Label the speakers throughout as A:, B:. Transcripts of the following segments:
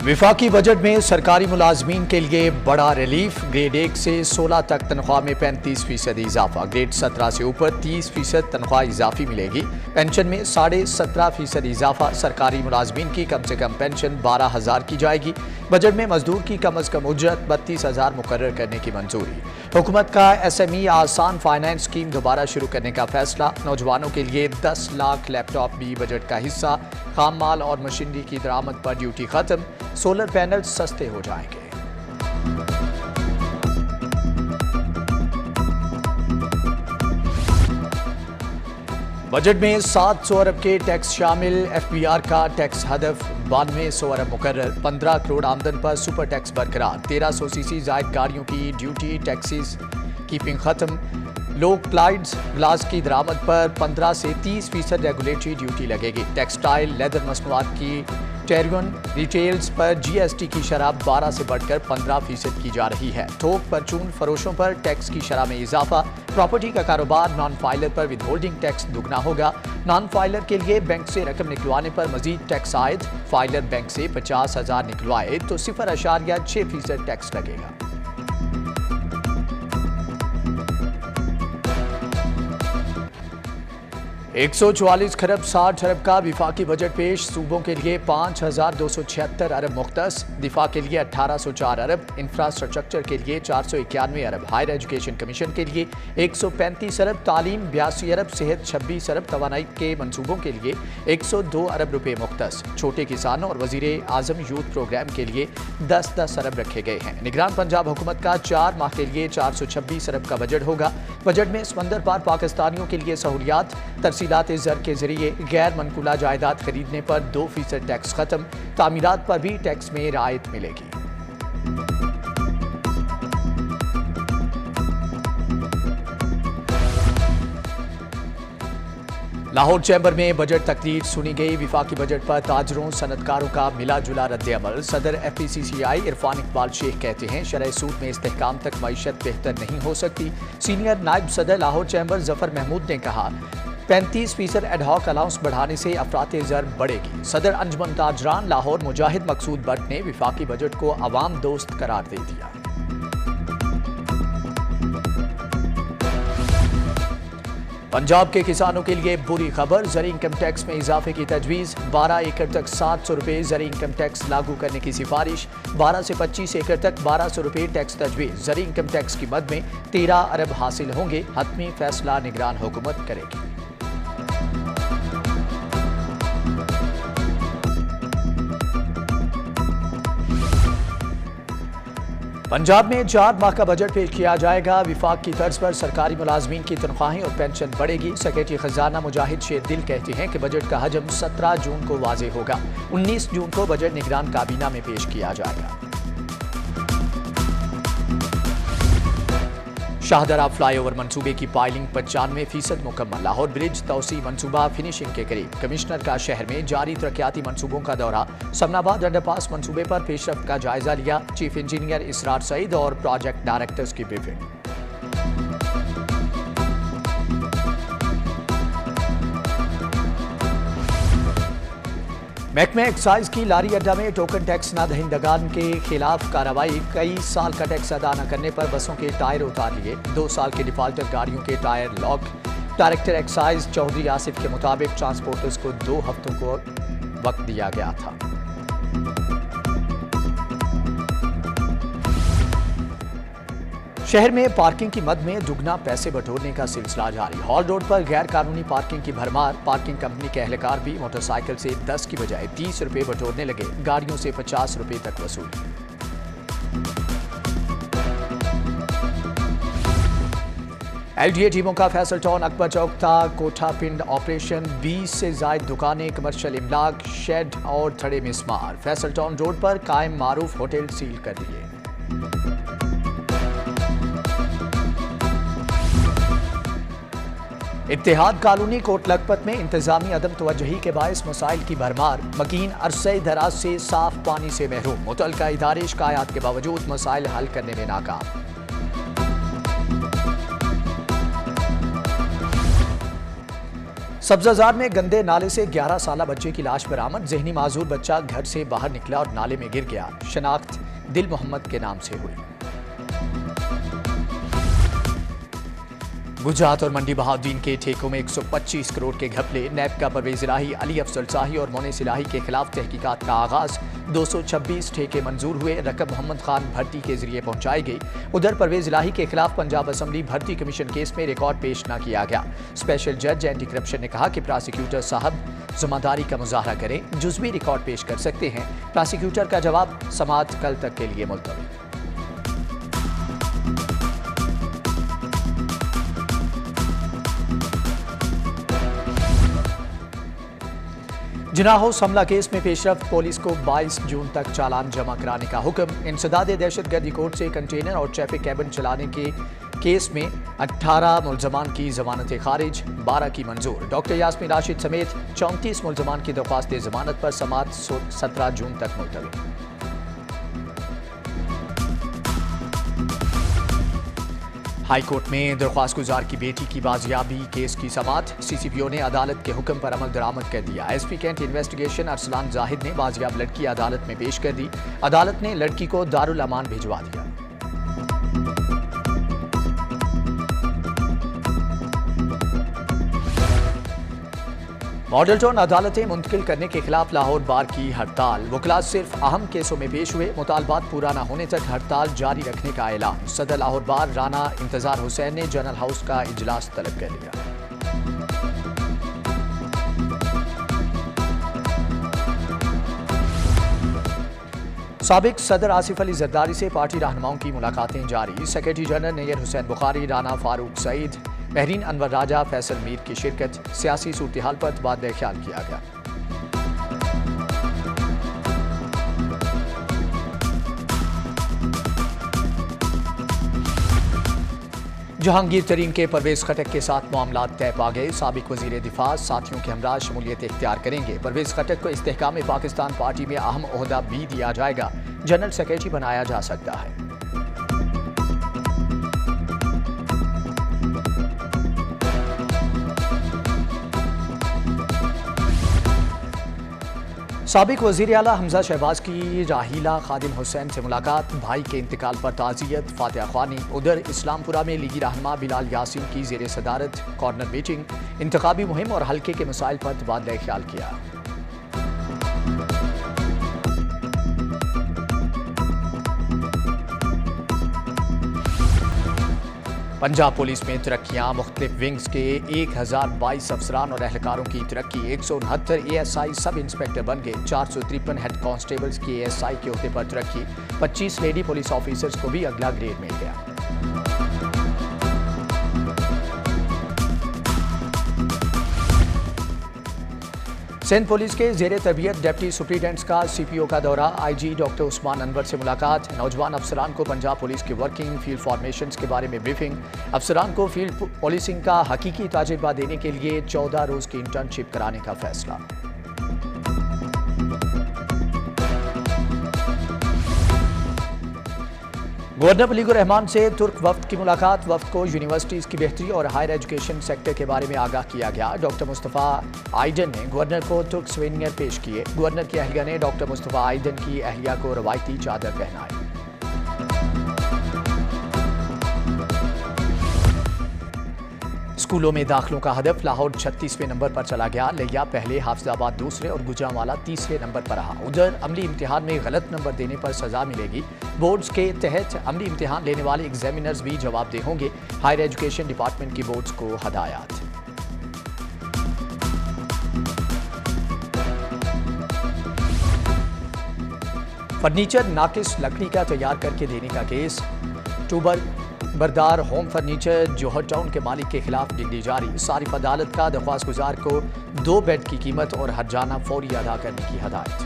A: विफाकी budget में सरकारी मुलाजमीन के लिए बड़ा रिलीफ। ग्रेड 1 से 16 तक तनख्वाह में 35% इजाफा, ग्रेड 17 से ऊपर 30% तनख्वाह इजाफी मिलेगी। पेंशन में 17.5% इजाफा, सरकारी मुलाजमीन की कम से कम पेंशन 12,000 की जाएगी। बजट में मजदूर की कम अज कम उजरत 32,000 मुकर्रर करने की मंजूरी। हुकूमत का SME आसान फाइनेंस स्कीम दोबारा शुरू करने का फैसला। नौजवानों के लिए 10 लाख लैपटॉप भी बजट का हिस्सा। खाम माल और मशीनरी की दरामद पर ड्यूटी खत्म, सोलर पैनल सस्ते हो जाएंगे। बजट में 700 अरब के टैक्स शामिल। FBR का टैक्स हदफ 9200 अरब मुकर्रर। 15 करोड़ आमदन पर सुपर टैक्स बरकरार। 1300 सीसी जायद गाड़ियों की ड्यूटी टैक्सेस कीपिंग खत्म। लोक क्लाइड्स ग्लास की दरामद पर 15 से 30% रेगुलेटरी ड्यूटी लगेगी। टेक्सटाइल लेदर मसनूआत की टेरियन रिटेल्स पर GST की शरह 12 से बढ़कर 15% की जा रही है। थोक परचून फरोशों पर टैक्स की शरह में इजाफा। प्रॉपर्टी का कारोबार नॉन फाइलर पर विदहोल्डिंग टैक्स दुगना होगा। नॉन फाइलर के लिए बैंक से रकम निकलवाने पर मजीद टैक्स आयद। फाइलर बैंक से 50,000 निकलवाए तो 0.6% टैक्स लगेगा। $144 खरब 60 अरब का विफाकी बजट पेश। सूबों के लिए 5,276 अरब मुख्तस। दिफा के लिए 1,804 अरब। इंफ्रास्ट्रक्चर के लिए 491 अरब। हायर एजुकेशन कमीशन के लिए 135 अरब। तालीम 82 अरब। सेहत 26 अरब। तवानाई के मनसूबों के लिए 102 अरब रुपए मुख्तस। छोटे किसानों और वजीर आजम यूथ प्रोग्राम के लिए 10-10 अरब रखे गए हैं। निगरान पंजाब हुकूमत का 4 माह के लिए 426 अरब का बजट होगा। बजट में समंदर पार पाकिस्तानियों के लिए सहूलियात। तरसीलात ज़र के जरिए गैर मनकुला जायदाद खरीदने पर 2% टैक्स खत्म। तामीरात पर भी टैक्स में राहत मिलेगी। लाहौर चैम्बर में बजट तकरीर सुनी गई। विफाकी बजट पर ताजरों सनतकारों का मिला जुला रद्द-ए-अमल। सदर FPCCI इरफान इकबाल शेख कहते हैं शरह सूद में इस्तेहकाम तक मईशत बेहतर नहीं हो सकती। सीनियर नायब सदर लाहौर चैम्बर जफर महमूद ने कहा 35% एडहॉक अलाउंस बढ़ाने से अफरात ज़र बढ़ेगी। सदर अंजुमन ताजरान लाहौर मुजाहिद मकसूद भट्ट ने विफाकी बजट को अवाम दोस्त करार दे दिया। पंजाब के किसानों के लिए बुरी खबर। ज़री इनकम टैक्स में इजाफे की तजवीज़। 12 एकड़ तक 700 रुपये ज़री इनकम टैक्स लागू करने की सिफारिश। 12 से 25 एकड़ तक 1200 रुपये टैक्स तजवीज़। ज़री इनकम टैक्स की मद में 13 अरब हासिल होंगे। हतमी फैसला निगरान हुकूमत करेगी। पंजाब में 4 माह का बजट पेश किया जाएगा। विफाक की तर्ज पर सरकारी मुलाजमीन की तनख्वाहें और पेंशन बढ़ेगी। सेक्रेटरी खजाना मुजाहिद शेर दिल कहते हैं कि बजट का हजम 17 जून को वाजे होगा। 19 जून को बजट निगरान काबीना में पेश किया जाएगा। शाहदरा फ्लाईओवर मंसूबे की पाइलिंग 95% मुकम्मल। लाहौर ब्रिज तौसी मंसूबा फिनिशिंग के करीब। कमिश्नर का शहर में जारी तरक्याती मंसूबों का दौरा। समनाबाद अंडरपास मंसूबे पर पेशरफ्त का जायजा लिया। चीफ इंजीनियर इसरार सईद और प्रोजेक्ट डायरेक्टर्स की ब्रीफिंग। महकमे एक्साइज की लारी अड्डा में टोकन टैक्स न दहिंदगान के खिलाफ कार्रवाई। कई साल का टैक्स अदा न करने पर बसों के टायर उतार लिए। 2 साल के डिफाल्टर गाड़ियों के tyre lock. Director excise Chaudhry Asif के मुताबिक ट्रांसपोर्टर्स को 2 हफ्तों को वक्त दिया गया था। शहर में पार्किंग की मद में दुगना पैसे बटोरने का सिलसिला जारी। हॉल रोड पर गैर कानूनी पार्किंग की भरमार। पार्किंग कंपनी के एहलकार भी मोटरसाइकिल से 10 की बजाय 30 रुपये बटोरने लगे। गाड़ियों से 50 रुपये तक वसूली। LDA टीमों का फैसल टाउन अकबर चौक था कोठा पिंड ऑपरेशन। 20 से जायद दुकानें, कमर्शियल इमलाक, शेड और थड़े मिसमार। फैसल टाउन रोड पर कायम मारूफ होटल सील कर दिए। इत्तेहाद कॉलोनी कोट लखपत में इंतजामी अदम तवज्जुही के बायस मसाइल की भरमार। मकीन अरसे दराज से साफ पानी से महरूम। मुतल्लिका इदारे शिकायत के बावजूद मसाइल हल करने में नाकाम। सब्जाजार में गंदे नाले से 11 साला बच्चे की लाश बरामद। जहनी माजूर बच्चा घर से बाहर निकला और नाले में गिर गया। शनाख्त दिल मोहम्मद के नाम से हुई। गुजरात और मंडी बहाउद्दीन के ठेकों में 125 करोड़ के घपले। नैब का परवेज इलाही, अली अफजल शाही और मोनिस इलाही के खिलाफ तहकीकात का आगाज। 226 ठेके मंजूर हुए। रकम मोहम्मद खान भर्ती के जरिए पहुंचाई गई। उधर परवेज इलाही के खिलाफ पंजाब असेंबली भर्ती कमीशन केस में रिकॉर्ड पेश न किया गया। स्पेशल जज एंटी करप्शन ने कहा कि प्रोसिक्यूटर साहब जिम्मेदारी का मुजाहरा करें, जुज़वी रिकॉर्ड पेश कर सकते हैं। प्रोसिक्यूटर का जवाब समाअत कल तक के लिए मुलतवी। जिनाहोस हमला केस में पेशरफ, पुलिस को 22 जून तक चालान जमा कराने का हुक्म। इंसदाद दहशतगर्दी कोर्ट से कंटेनर और ट्रैफिक कैबिन चलाने के केस में 18 मुलजमान की जमानत खारिज, 12 की मंजूर। डॉक्टर यास्मीन राशिद समेत 34 मुलजमान की दरख्वास्त जमानत पर समाअत 17 जून तक मुलतवी। हाई कोर्ट में दरख्वास्त गुजार की बेटी की बाजियाबी केस की समाअत। CCPO ने अदालत के हुक्म पर अमल दरामद कर दिया। SP cantt investigation Arsalan Zahid ने बाजियाब लड़की अदालत में पेश कर दी। अदालत ने लड़की को दारुल अमान भिजवा दिया। मॉडल टाउन अदालतें मुंतकिल करने के खिलाफ लाहौर बार की हड़ताल। वकला सिर्फ अहम केसों में पेश हुए। मुतालबात पूरा न होने तक हड़ताल जारी रखने का ऐलान। सदर लाहौर बार राना इंतजार हुसैन ने जनरल हाउस का इजलास तलब कर लिया। साबिक सदर आसिफ अली जरदारी से पार्टी रहनुमाओं की मुलाकातें जारी। सेक्रेटरी जनरल नैयर हुसैन बुखारी, राना फारूक सईद, महरीन अनवर राजा, फैसल मीर की शिरकत। सियासी सूरत हाल पर तबादला ख्याल किया गया। जहांगीर तरीन के परवेज खटक के साथ मामला तय पा गए। साबिक वजीर दिफा साथियों के हमरा शमूलियत इख्तियार करेंगे। परवेज खटक को इस्तेहकाम पाकिस्तान पार्टी में अहम ओहदा भी दिया जाएगा। जनरल सेक्रेटरी बनाया जा सकता है। साबिक वज़ीर आला हमजा शहबाज की राहीला खादिम हुसैन से मुलाकात। भाई के इंतकाल पर ताज़ियत, फातिहा ख्वानी। उधर इस्लामपुरा में लीगी रहनुमा बिलाल यासीन की ज़ेर सदारत कॉर्नर मीटिंग। इंतखाबी मुहिम और हल्के के मसाइल पर तबादला ख्याल किया। पंजाब पुलिस में तरक्कियां। मुख्तलिफ विंग्स के 1022 अफसरान और एहलकारों की तरक्की। 169 ASI सब इंस्पेक्टर बन गए। 453 हेड कांस्टेबल्स की ASI के ओहदे पर तरक्की। 25 लेडी पुलिस ऑफिसर्स को भी अगला ग्रेड मिल गया। सिंध पुलिस के जेर तरबियत डिप्टी सुप्रीटेंडेंट्स का CPO का दौरा। IG डॉक्टर उस्मान अनवर से मुलाकात। नौजवान अफसरान को पंजाब पुलिस के वर्किंग फील्ड फॉर्मेशंस के बारे में ब्रीफिंग। अफसरान को फील्ड पुलिसिंग का हकीकी तजुर्बा देने के लिए 14 रोज की इंटर्नशिप कराने का फैसला। गवर्नर वलीगुर रहमान से तुर्क वफ्द की मुलाकात। वफ्द को यूनिवर्सिटीज़ की बेहतरी और हायर एजुकेशन सेक्टर के बारे में आगाह किया गया। डॉक्टर मुस्तफ़ा आइडन ने गवर्नर को तुर्क सुवेनियर पेश किए। गवर्नर की अहलिया ने डॉक्टर मुस्तफ़ा आइडन की अहलिया को रवायती चादर पहनाई। स्कूलों में दाखिलों का हदफ। लाहौर 36वें नंबर पर चला गया। लिया पहले, हाफिजाबाद दूसरे और गुजरांवाला तीसरे नंबर पर रहा। उधर अमली इम्तिहान में गलत नंबर देने पर सजा मिलेगी। बोर्ड्स के तहत अमली इम्तिहान लेने वाले एग्जामिनर्स भी जवाबदेह होंगे। हायर एजुकेशन डिपार्टमेंट की बोर्ड्स को हदायत। फर्नीचर नाकिस लकड़ी का तैयार करके देने का केस। टूबर बरदार होम फर्नीचर जौहर टाउन के मालिक के खिलाफ डिंडी जारी। सारिफ अदालत का दरख्वास्त गुजार को 2 बेड की कीमत और हर्जाना फौरी अदा करने की हदायत।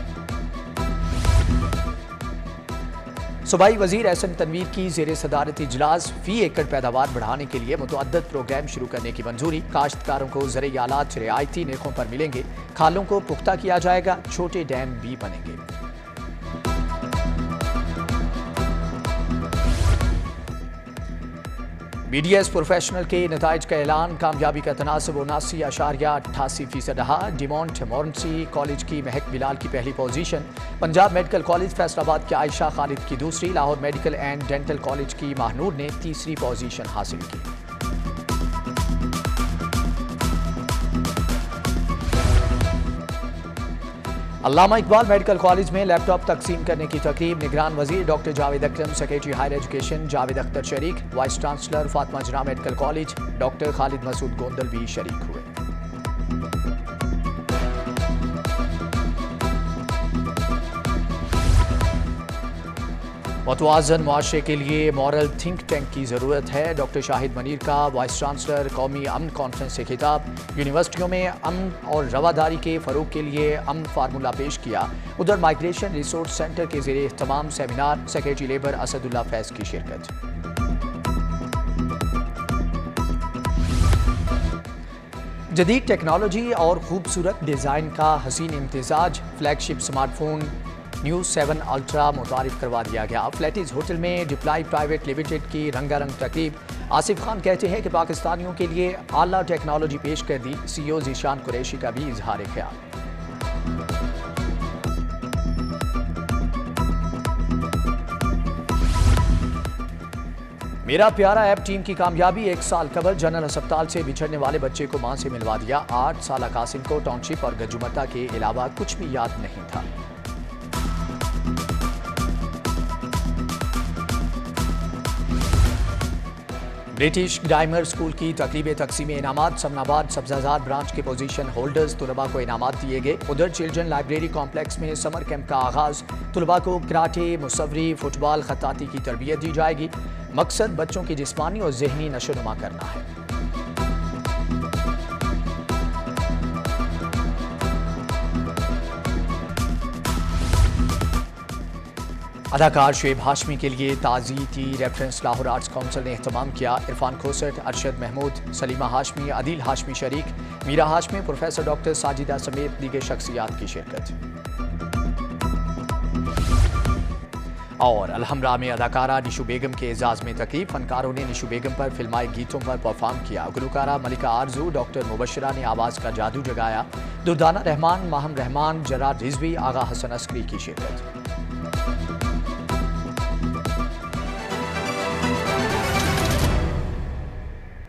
A: सूबाई वजीर एहसन तनवीर की जेर सदारत इजलास। फी एकड़ पैदावार बढ़ाने के लिए मुतअद्दिद प्रोग्राम शुरू करने की मंजूरी। काश्तकारों को ज़रूरी आलात रियायती निर्खों पर मिलेंगे। खालों को पुख्ता किया जाएगा। छोटे डैम भी बनेंगे। BDS प्रोफेशनल के नताइज का ऐलान, कामयाबी का तनासब 79.88% रहा। डिमोंट मोरेंसी कॉलेज की महक बिलाल की पहली position, Punjab medical college Faisalabad के आयशा खालिद की दूसरी, Lahore medical and dental college की महानूर ने तीसरी पोजीशन हासिल की। अल्लामा इकबाल मेडिकल कॉलेज में लैपटॉप तकसीम करने की तकरीब, निगरान वजीर doctor Javed Akram, secretary higher education Javed Akhtar शरीक, vice chancellor Fatima Jinnah medical college doctor Khalid Masood Gondal भी शरीक हुए। मुतवाज़न मुआशरे के लिए मॉरल थिंक टैंक की ज़रूरत है। डॉक्टर शाहिद मनीर का वाइस चांसलर कौमी अमन कॉन्फ्रेंस से खिताब, यूनिवर्सिटियों में अमन और रवादारी के फ़रोग के लिए अमन फार्मूला पेश किया। उधर माइग्रेशन रिसोर्स सेंटर के ज़रिए तमाम सेमिनार, सेक्रेटरी लेबर असदुल्ला फैज़ की शिरकत। जदीद टेक्नोलॉजी और खूबसूरत डिज़ाइन का हसीन इम्तिजाज, फ्लैगशिप स्मार्टफोन न्यूज़ 7 अल्ट्रा मुतारिफ करवा दिया गया। फ्लैटिस होटल में डिप्लाई प्राइवेट लिमिटेड की रंगारंग तकरीब, आसिफ खान कहते हैं कि पाकिस्तानियों के लिए आला टेक्नोलॉजी पेश कर दी। CEO ज़ीशान कुरैशी का भी इजहार ख्याल। मेरा प्यारा ऐप टीम की कामयाबी, 1 साल कबल जनरल अस्पताल से बिछड़ने वाले बच्चे को मां से मिलवा दिया। 8 साल कासिम को टाउनशिप और गजुमता के अलावा कुछ भी याद नहीं था। ब्रिटिश ग्रामर स्कूल की तकरीब तकसीम इनामात, समनाबाद सब्जाजार ब्रांच के पोजीशन होल्डर्स तुलबा को इनामात दिए गए। उधर चिल्ड्रन लाइब्रेरी कॉम्प्लेक्स में समर कैंप का आगाज, तुलबा को कराटे, मुसव्वरी, फुटबॉल, खत्ताती की तरबियत दी जाएगी। मकसद बच्चों की जिस्मानी और जहनी नशोनुमा करना है। अदाकार शुएब हाशमी के लिए ताज़ीती रेफरेंस लाहौर आर्ट्स काउंसिल ने एहतमाम किया। इरफान खोसट, अरशद महमूद, सलीमा हाशमी, अदील हाशमी शरीक, मीरा हाशमी, प्रोफेसर डॉक्टर साजिदा समेत दीगर शख्सियात की शिरकत। और अलहमरा में अदाकारा निशु बेगम के एजाज़ में तकरीब, फनकारों ने निशु बेगम पर फिल्माए गीतों पर परफॉर्म किया। गुलकारा मलिका आरजू, डॉक्टर मुबशरा ने आवाज़ का जादू जगाया। दुर्दाना रहमान, माहम रहमान, जरार रिजवी, आगा हसन अस्करी की शिरकत।